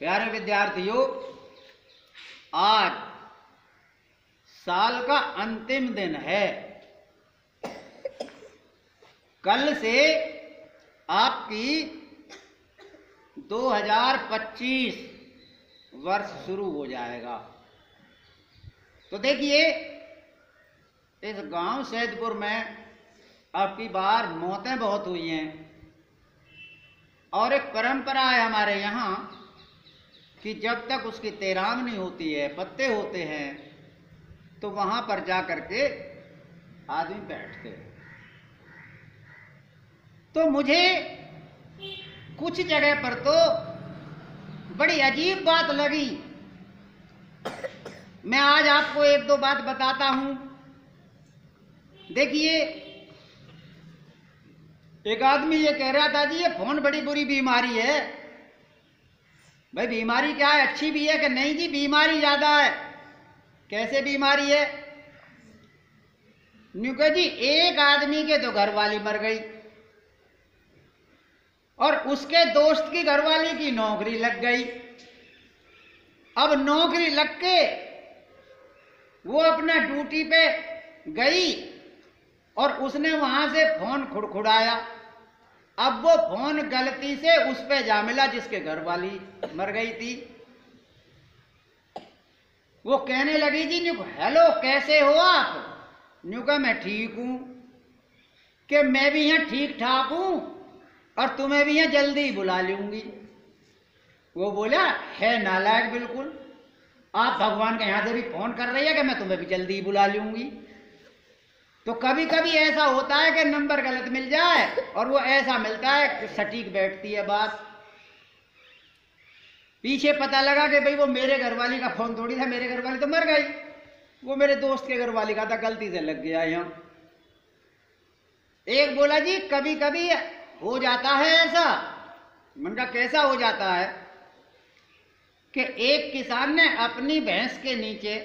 प्यारे विद्यार्थियों, आज साल का अंतिम दिन है। कल से आपकी 2025 वर्ष शुरू हो जाएगा। तो देखिए, इस गांव सैदपुर में अब की बार मौतें बहुत हुई हैं और एक परंपरा है हमारे यहाँ कि जब तक उसकी तेरांग नहीं होती है, पत्ते होते हैं, तो वहाँ पर जा कर के आदमी बैठते हैं। तो मुझे कुछ जगह पर तो बड़ी अजीब बात लगी। मैं आज आपको एक दो बात बताता हूँ। देखिए, एक आदमी ये कह रहा था जी ये फोन बड़ी बुरी बीमारी है। भाई बीमारी क्या है, अच्छी भी है कि नहीं जी? बीमारी ज्यादा है। कैसे बीमारी है? न्यू कह जी, एक आदमी के तो घरवाली मर गई और उसके दोस्त की घरवाली की नौकरी लग गई। अब नौकरी लग के वो अपना ड्यूटी पे गई और उसने वहां से फोन खुड़खुड़ाया। अब वो फोन गलती से उस पे जा मिला जिसके घरवाली मर गई थी। वो कहने लगी जी न्यू, हेलो कैसे हो आप? न्यू कहा मैं ठीक हूं। कि मैं भी यहाँ ठीक ठाक हूं और तुम्हें भी यहाँ जल्दी ही बुला लूंगी। वो बोला, है नालायक बिल्कुल, आप भगवान के यहाँ से भी फोन कर रही है कि मैं तुम्हें भी जल्दी ही बुला लूंगी। तो कभी कभी ऐसा होता है कि नंबर गलत मिल जाए और वो ऐसा मिलता है कि सटीक बैठती है बात। पीछे पता लगा कि भाई वो मेरे घरवाली का फोन थोड़ी था, मेरे घरवाली तो मर गई, वो मेरे दोस्त के घरवाली का था, गलती से लग गया यहाँ। एक बोला जी कभी कभी हो जाता है ऐसा। मन का कैसा हो जाता है कि एक किसान ने अपनी भैंस के नीचे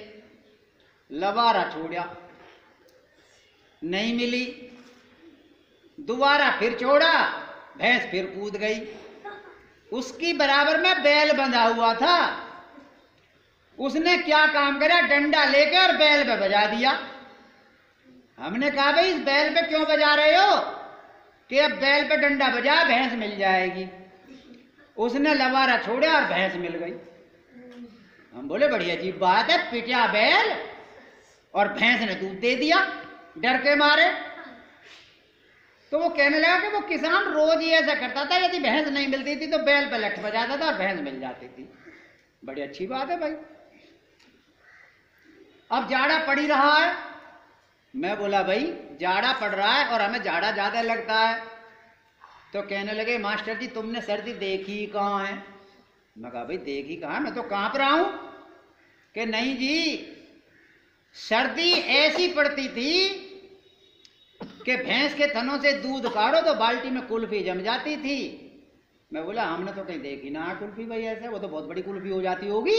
लवारा छोड़ा, नहीं मिली, दोबारा फिर छोड़ा, भैंस फिर कूद गई। उसकी बराबर में बैल बंधा हुआ था। उसने क्या काम करा, डंडा लेकर बैल पे बजा दिया। हमने कहा भाई इस बैल पे क्यों बजा रहे हो? कि अब बैल पे डंडा बजा, भैंस मिल जाएगी। उसने लवारा छोड़ा और भैंस मिल गई। हम बोले बड़ी अजीब बात है, पिटा बैल और भैंस ने दूध दे दिया डर के मारे। तो वो कहने लगा कि वो किसान रोज ही ऐसा करता था, यदि भैंस नहीं मिलती थी तो बैल पे लठ बजाता था और भैंस मिल जाती थी। बड़ी अच्छी बात है भाई। अब जाड़ा पड़ ही रहा है। मैं बोला भाई जाड़ा पड़ रहा है और हमें जाड़ा ज्यादा लगता है। तो कहने लगे मास्टर जी तुमने सर्दी देखी कहाँ है? मैं कहा भाई देखी कहाँ, मैं तो कांप रहा हूं। कि नहीं जी, सर्दी ऐसी पड़ती थी कि भैंस के थनों से दूध काढ़ो तो बाल्टी में कुल्फी जम जाती थी। मैं बोला हमने तो कहीं देखी ना कुल्फी भाई ऐसे, वो तो बहुत बड़ी कुल्फी हो जाती होगी।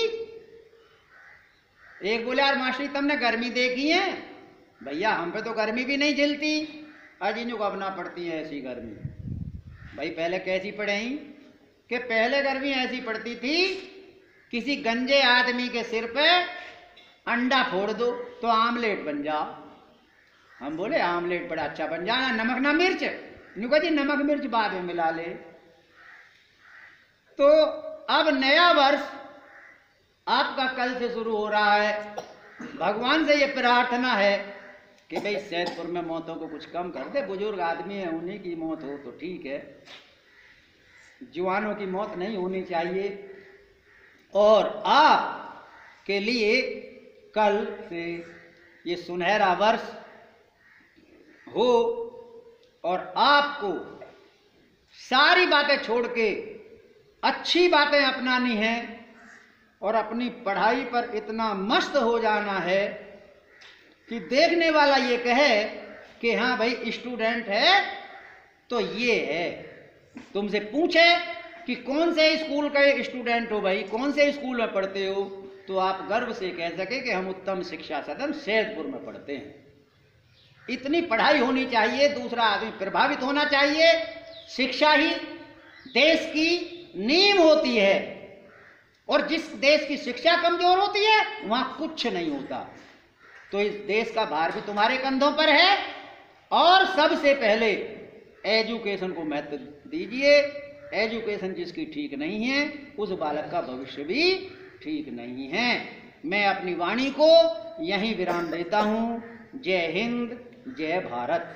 एक बोले यार मास्टर तुमने गर्मी देखी है? भैया हम पे तो गर्मी भी नहीं झेलती, अजीनों को अपना पड़ती है ऐसी गर्मी। भाई पहले कैसी पड़े कि पहले गर्मी ऐसी पड़ती थी, किसी गंजे आदमी के सिर पे अंडा फोड़ दो तो आमलेट बन जाओ। हम बोले आमलेट बड़ा अच्छा बन जाना, नमक ना मिर्च? न्यू कहा जी नमक मिर्च बाद में मिला ले। तो अब नया वर्ष आपका कल से शुरू हो रहा है। भगवान से ये प्रार्थना है कि भाई सैदपुर में मौतों को कुछ कम कर दे। बुजुर्ग आदमी है, उन्हीं की मौत हो तो ठीक है, जवानों की मौत नहीं होनी चाहिए। और आप के लिए कल से ये सुनहरा वर्ष हो और आपको सारी बातें छोड़ के अच्छी बातें अपनानी है और अपनी पढ़ाई पर इतना मस्त हो जाना है कि देखने वाला ये कहे कि हाँ भाई स्टूडेंट है तो ये है। तुमसे पूछे कि कौन से स्कूल के स्टूडेंट हो भाई, कौन से स्कूल में पढ़ते हो, तो आप गर्व से कह सके कि हम उत्तम शिक्षा सदन सैदपुर में पढ़ते हैं। इतनी पढ़ाई होनी चाहिए, दूसरा आदमी प्रभावित होना चाहिए। शिक्षा ही देश की नींव होती है। और जिस देश की शिक्षा कमजोर होती है वहां कुछ नहीं होता। तो इस देश का भार भी तुम्हारे कंधों पर है और सबसे पहले एजुकेशन को महत्व दीजिए। एजुकेशन जिसकी ठीक नहीं है उस बालक का भविष्य भी ठीक नहीं है। मैं अपनी वाणी को यहीं विराम देता हूं। जय हिंद, जय भारत।